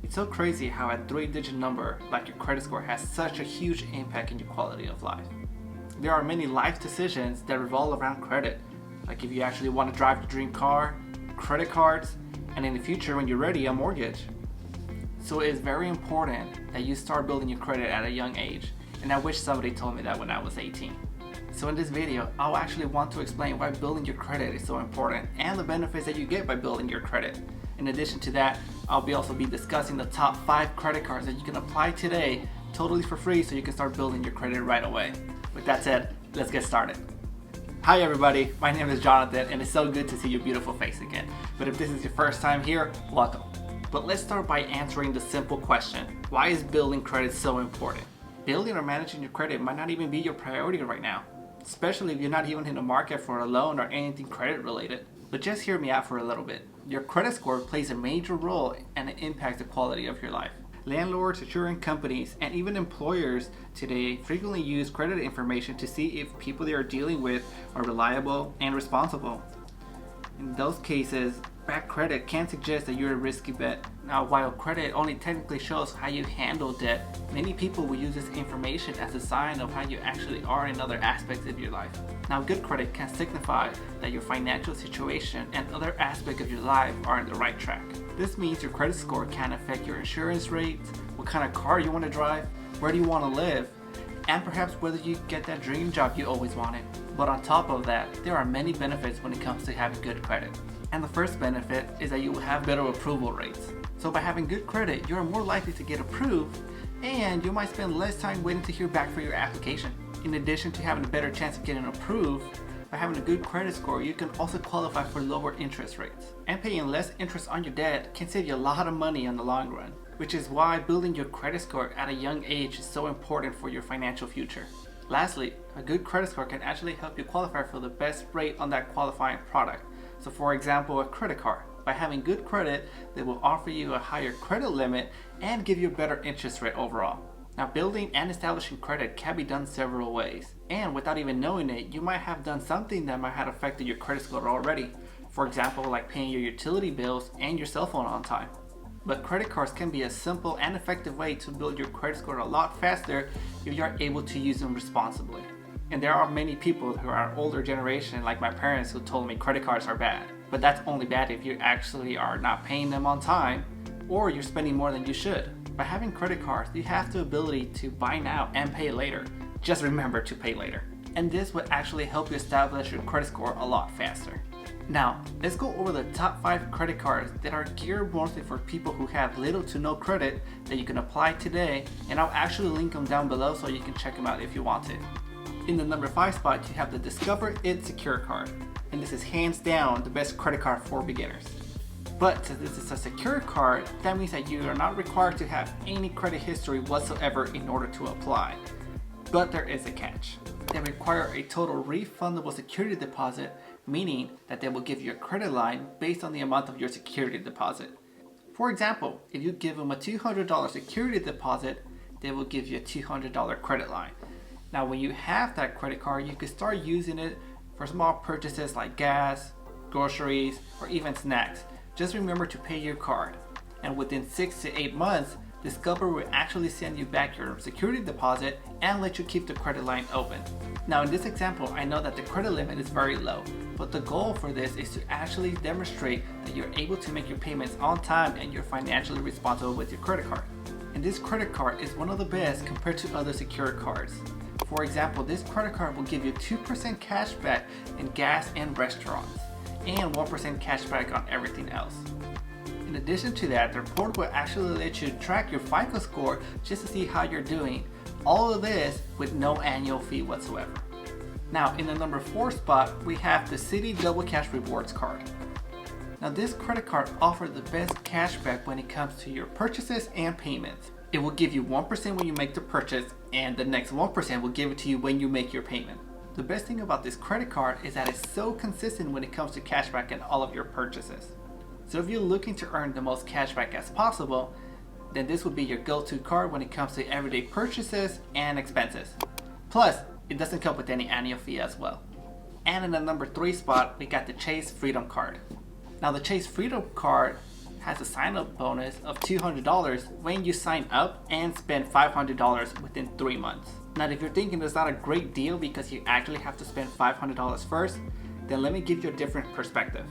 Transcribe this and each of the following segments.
It's so crazy how a 3-digit number like your credit score has such a huge impact in your quality of life. There are many life decisions that revolve around credit, like if you actually want to drive your dream car, credit cards, and in the future when you're ready, a mortgage. So it is very important that you start building your credit at a young age, and I wish somebody told me that when I was 18. So in this video, I'll actually want to explain why building your credit is so important and the benefits that you get by building your credit. In addition to that, I'll also be discussing the top 5 credit cards that you can apply today totally for free so you can start building your credit right away. With that said, let's get started. Hi everybody, my name is Jonathan and it's so good to see your beautiful face again. But if this is your first time here, welcome. But let's start by answering the simple question, why is building credit so important? Building or managing your credit might not even be your priority right now, especially if you're not even in the market for a loan or anything credit related. But just hear me out for a little bit. Your credit score plays a major role and it impacts the quality of your life. Landlords, insurance companies, and even employers today frequently use credit information to see if people they are dealing with are reliable and responsible. In those cases, bad credit can suggest that you're a risky bet. Now, while credit only technically shows how you handle debt, many people will use this information as a sign of how you actually are in other aspects of your life. Now, good credit can signify that your financial situation and other aspects of your life are on the right track. This means your credit score can affect your insurance rates, what kind of car you want to drive, where do you want to live, and perhaps whether you get that dream job you always wanted. But on top of that, there are many benefits when it comes to having good credit. And the first benefit is that you will have better approval rates. So by having good credit, you're more likely to get approved and you might spend less time waiting to hear back for your application. In addition to having a better chance of getting approved, by having a good credit score, you can also qualify for lower interest rates. And paying less interest on your debt can save you a lot of money in the long run, which is why building your credit score at a young age is so important for your financial future. Lastly, a good credit score can actually help you qualify for the best rate on that qualifying product. So for example, a credit card. By having good credit, they will offer you a higher credit limit and give you a better interest rate overall. Now, building and establishing credit can be done several ways. And without even knowing it, you might have done something that might have affected your credit score already. For example, like paying your utility bills and your cell phone on time. But credit cards can be a simple and effective way to build your credit score a lot faster if you are able to use them responsibly. And there are many people who are older generation like my parents who told me credit cards are bad. But that's only bad if you actually are not paying them on time or you're spending more than you should. By having credit cards, you have the ability to buy now and pay later. Just remember to pay later. And this would actually help you establish your credit score a lot faster. Now, let's go over the top 5 credit cards that are geared mostly for people who have little to no credit that you can apply today, and I'll actually link them down below so you can check them out if you want to. In the number 5 spot, you have the Discover It Secure card, and this is hands down the best credit card for beginners. But since this is a secure card, that means that you are not required to have any credit history whatsoever in order to apply. But there is a catch. They require a total refundable security deposit, meaning that they will give you a credit line based on the amount of your security deposit. For example, if you give them a $200 security deposit, they will give you a $200 credit line. Now, when you have that credit card, you can start using it for small purchases like gas, groceries, or even snacks. Just remember to pay your card. And within 6 to 8 months, Discover will actually send you back your security deposit and let you keep the credit line open. Now, in this example, I know that the credit limit is very low, but the goal for this is to actually demonstrate that you're able to make your payments on time and you're financially responsible with your credit card. And this credit card is one of the best compared to other secure cards. For example, this credit card will give you 2% cash back in gas and restaurants, and 1% cash back on everything else. In addition to that, the report will actually let you track your FICO score just to see how you're doing. All of this with no annual fee whatsoever. Now, in the number 4 spot, we have the Citi Double Cash Rewards card. Now, this credit card offers the best cash back when it comes to your purchases and payments. It will give you 1% when you make the purchase, and the next 1% will give it to you when you make your payment. The best thing about this credit card is that it's so consistent when it comes to cashback in all of your purchases. So if you're looking to earn the most cashback as possible, then this would be your go-to card when it comes to everyday purchases and expenses. Plus, it doesn't come with any annual fee as well. And in the number 3 spot, we got the Chase Freedom card. Now, the Chase Freedom card has a sign-up bonus of $200 when you sign up and spend $500 within 3 months. Now, if you're thinking that's not a great deal because you actually have to spend $500 first, then let me give you a different perspective.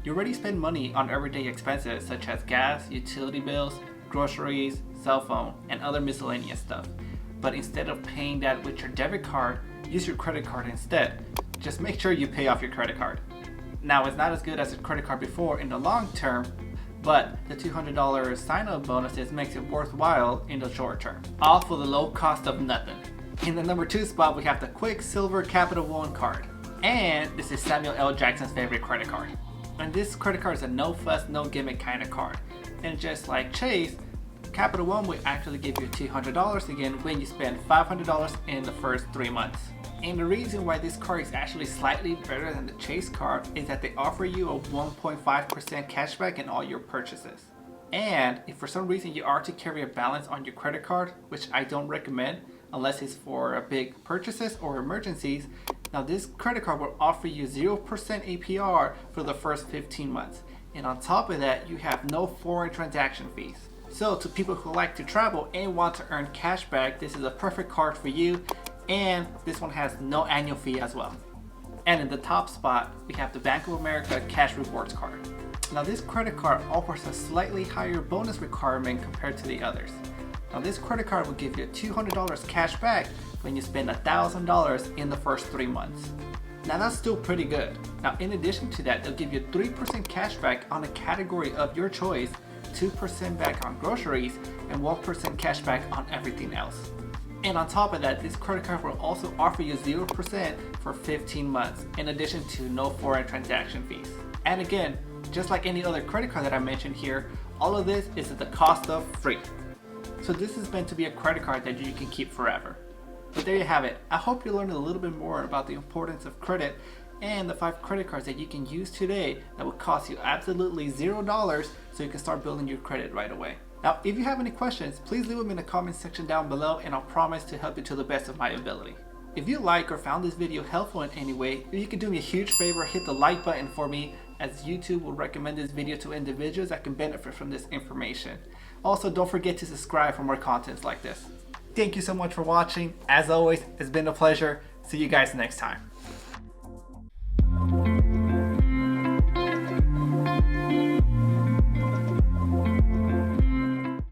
You already spend money on everyday expenses such as gas, utility bills, groceries, cell phone, and other miscellaneous stuff. But instead of paying that with your debit card, use your credit card instead. Just make sure you pay off your credit card. Now, it's not as good as a credit card before in the long term, but the $200 sign-up bonuses makes it worthwhile in the short term, all for the low cost of nothing. In the number 2 spot, we have the QuickSilver Capital One card. And this is Samuel L. Jackson's favorite credit card. And this credit card is a no fuss, no gimmick kind of card. And just like Chase, Capital One will actually give you $200 again when you spend $500 in the first 3 months. And the reason why this card is actually slightly better than the Chase card is that they offer you a 1.5% cashback in all your purchases. And if for some reason you are to carry a balance on your credit card, which I don't recommend unless it's for big purchases or emergencies, now this credit card will offer you 0% APR for the first 15 months. And on top of that, you have no foreign transaction fees. So to people who like to travel and want to earn cash back, this is a perfect card for you. And this one has no annual fee as well. And in the top spot, we have the Bank of America Cash Rewards card. Now this credit card offers a slightly higher bonus requirement compared to the others. Now this credit card will give you $200 cash back when you spend $1,000 in the first 3 months. Now that's still pretty good. Now in addition to that, they'll give you 3% cash back on a category of your choice, 2% back on groceries, and 1% cash back on everything else. And on top of that, this credit card will also offer you 0% for 15 months, in addition to no foreign transaction fees. And again, just like any other credit card that I mentioned here, all of this is at the cost of free. So this is meant to be a credit card that you can keep forever. But there you have it. I hope you learned a little bit more about the importance of credit and the 5 credit cards that you can use today that will cost you absolutely $0 so you can start building your credit right away. Now, if you have any questions, please leave them in the comment section down below and I'll promise to help you to the best of my ability. If you like or found this video helpful in any way, if you could do me a huge favor, hit the like button for me, as YouTube will recommend this video to individuals that can benefit from this information. Also, don't forget to subscribe for more contents like this. Thank you so much for watching. As always, it's been a pleasure. See you guys next time.